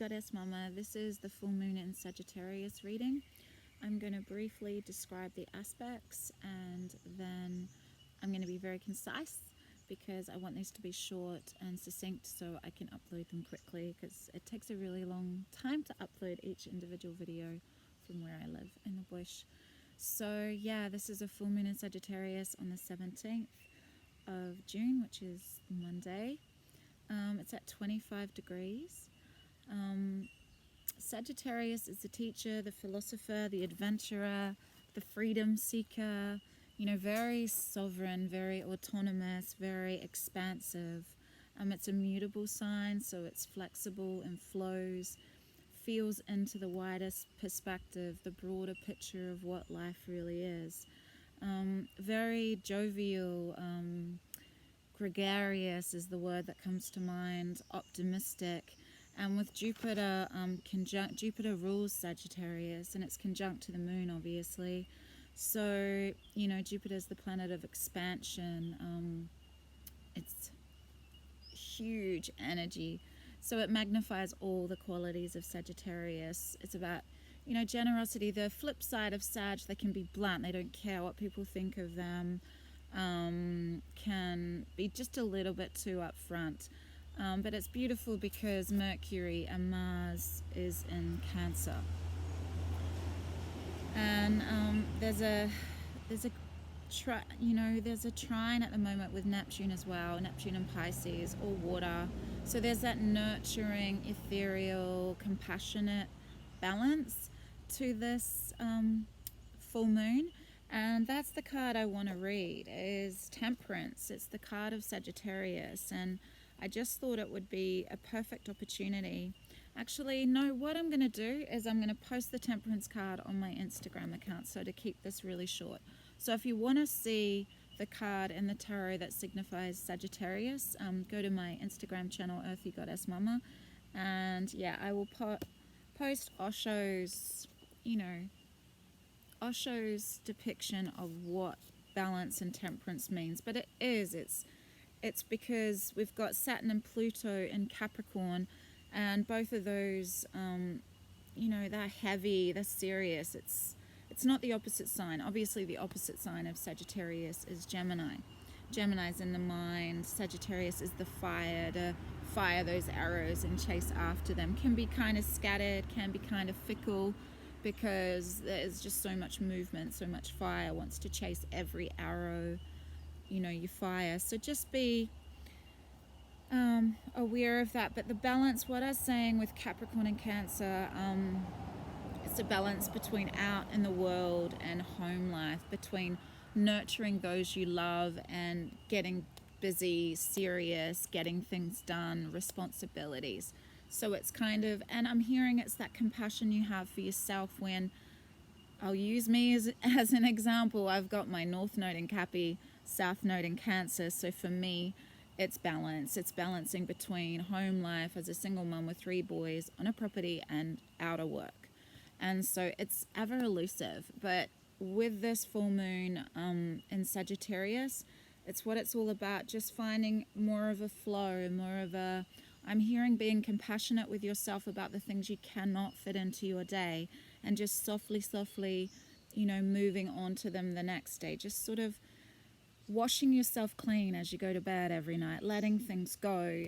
earthygoddessmumma. This is the full moon in Sagittarius reading. I'm going to briefly describe the aspects and then I'm going to be very concise because I want these to be short and succinct so I can upload them quickly, because it takes a really long time to upload each individual video from where I live in the bush. So yeah, this is a full moon in Sagittarius on the 17th of June, which is Monday. It's at 25 degrees. Sagittarius is the teacher, the philosopher, the adventurer, the freedom seeker, you know, very sovereign, very autonomous, very expansive. It's a mutable sign, so it's flexible and flows, feels into the widest perspective, the broader picture of what life really is. Very jovial, gregarious is the word that comes to mind, optimistic. And with Jupiter, Jupiter rules Sagittarius, and it's conjunct to the moon, obviously. So, you know, Jupiter's the planet of expansion. It's huge energy. So it magnifies all the qualities of Sagittarius. It's about, you know, generosity. The flip side of Sag, they can be blunt. They don't care what people think of them. Can be just a little bit too upfront. But it's beautiful because Mercury and Mars is in Cancer, and there's a trine at the moment with Neptune as well. Neptune and Pisces, all water. So there's that nurturing, ethereal, compassionate balance to this full moon. And that's the card I want to read, is Temperance. It's the card of Sagittarius, and I just thought it would be a perfect opportunity. Actually, no, what I'm going to do is I'm going to post the Temperance card on my Instagram account, so to keep this really short. So if you want to see the card in the tarot that signifies Sagittarius, go to my Instagram channel, earthygoddessmumma, and yeah, I will post Osho's, Osho's depiction of what balance and temperance means. But it's because we've got Saturn and Pluto in Capricorn, and both of those, they're heavy, they're serious. It's not the opposite sign. Obviously, the opposite sign of Sagittarius is Gemini. Gemini's in the mind. Sagittarius is the fire, to fire those arrows and chase after them. Can be kind of scattered, can be kind of fickle, because there's just so much movement, so much fire, wants to chase every arrow you fire. So just be aware of that. But the balance, what I was saying with Capricorn and Cancer, it's a balance between out in the world and home life, between nurturing those you love and getting busy, serious, getting things done, responsibilities. So it's kind of, and I'm hearing it's that compassion you have for yourself when, I'll use me as an example. I've got my North Node in Cappy, South Node in Cancer. So for me, it's balance. It's balancing between home life as a single mum with 3 boys on a property and outer work. And so it's ever elusive. But with this full moon in Sagittarius, it's what it's all about. Just finding more of a flow, more of a, I'm hearing being compassionate with yourself about the things you cannot fit into your day, and just softly, moving on to them the next day. Just sort of washing yourself clean as you go to bed every night, letting things go,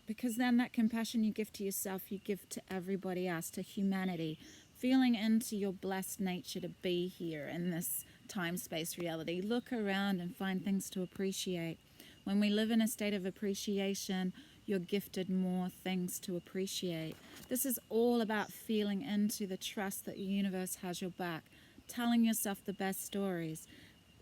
because then that compassion you give to yourself, you give to everybody else, to humanity, feeling into your blessed nature to be here in this time-space reality. Look around and find things to appreciate. When we live in a state of appreciation, you're gifted more things to appreciate. This is all about feeling into the trust that the universe has your back, telling yourself the best stories.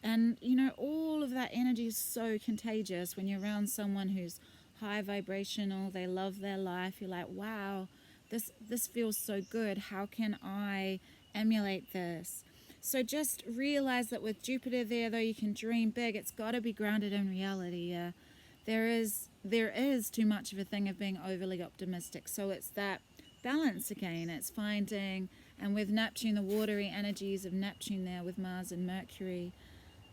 And, all of that energy is so contagious when you're around someone who's high vibrational, they love their life. You're like, wow, this feels so good. How can I emulate this? So just realize that with Jupiter there, though you can dream big, it's got to be grounded in reality. Yeah. There is too much of a thing of being overly optimistic. So it's that balance again. It's finding, and with Neptune, the watery energies of Neptune there with Mars and Mercury,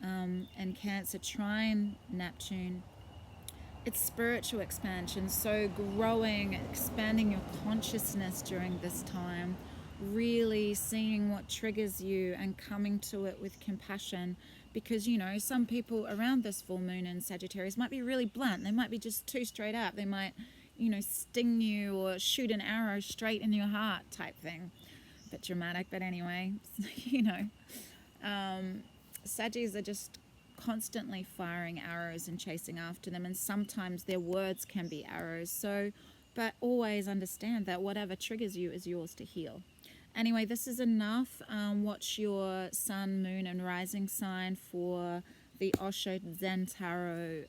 and Cancer trine Neptune, it's spiritual expansion. So growing, expanding your consciousness during this time, really seeing what triggers you and coming to it with compassion. Because, you know, some people around this full moon in Sagittarius might be really blunt. They might be just too straight up. They might, you know, sting you or shoot an arrow straight in your heart type thing. A bit dramatic, but anyway, you know. Saggies are just constantly firing arrows and chasing after them, and sometimes their words can be arrows. So, but always understand that whatever triggers you is yours to heal. Anyway, this is enough. Watch your sun, moon, and rising sign for the Osho Zen Tarot.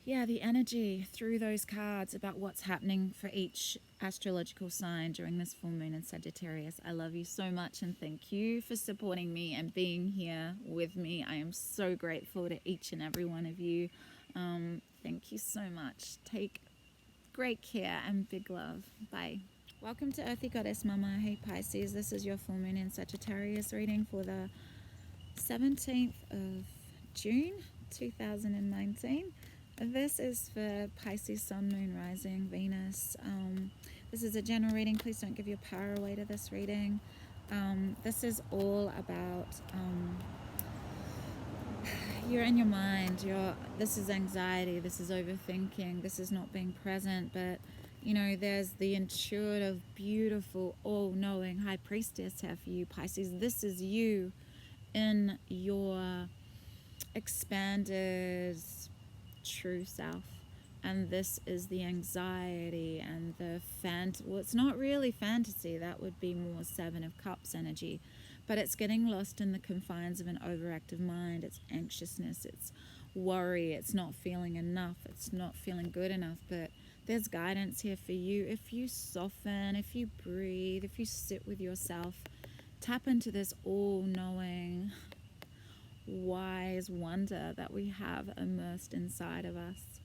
Yeah, the energy through those cards about what's happening for each astrological sign during this full moon in Sagittarius. I love you so much, and thank you for supporting me and being here with me. I am so grateful to each and every one of you. Thank you so much. Take great care and big love. Bye. Welcome to Earthy Goddess Mama. Hey Pisces, this is your full moon in Sagittarius reading for the 17th of June 2019. This is for Pisces, Sun, Moon, Rising, Venus. This is a general reading. Please don't give your power away to this reading. This is all about you're in your mind. This is anxiety. This is overthinking. This is not being present. But you know, there's the intuitive, beautiful, all-knowing High Priestess here for you, Pisces. This is you in your expanded true self, and this is the anxiety and the well, it's not really fantasy. That would be more Seven of Cups energy, but it's getting lost in the confines of an overactive mind. It's anxiousness, it's worry, it's not feeling enough, it's not feeling good enough. But there's guidance here for you if you soften, if you breathe, if you sit with yourself, tap into this all-knowing wise wonder that we have immersed inside of us.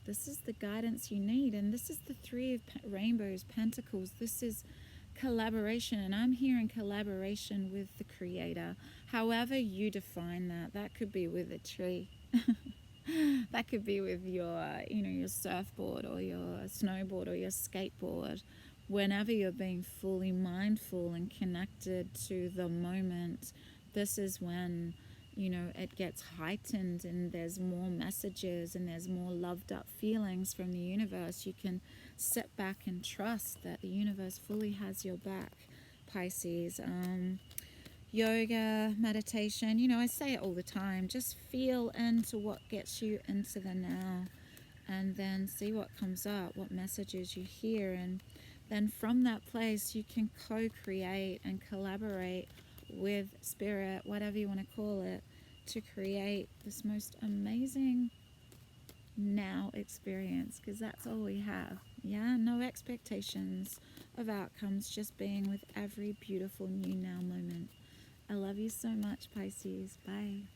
This is the guidance you need, and this is the Three of Rainbows, Pentacles. This is collaboration, and I'm here in collaboration with the Creator. However you define that, that could be with a tree. That could be with your, you know, your surfboard or your snowboard or your skateboard. Whenever you're being fully mindful and connected to the moment, this is when, you know, it gets heightened and there's more messages and there's more loved up feelings from the universe. You can sit back and trust that the universe fully has your back, Pisces. Yoga, meditation, you know, I say it all the time. Just feel into what gets you into the now, and then see what comes up, what messages you hear, and then from that place you can co-create and collaborate with spirit, whatever you want to call it, to create this most amazing now experience, because that's all we have. Yeah, no expectations of outcomes, just being with every beautiful new now moment. I love you so much, Pisces. Bye.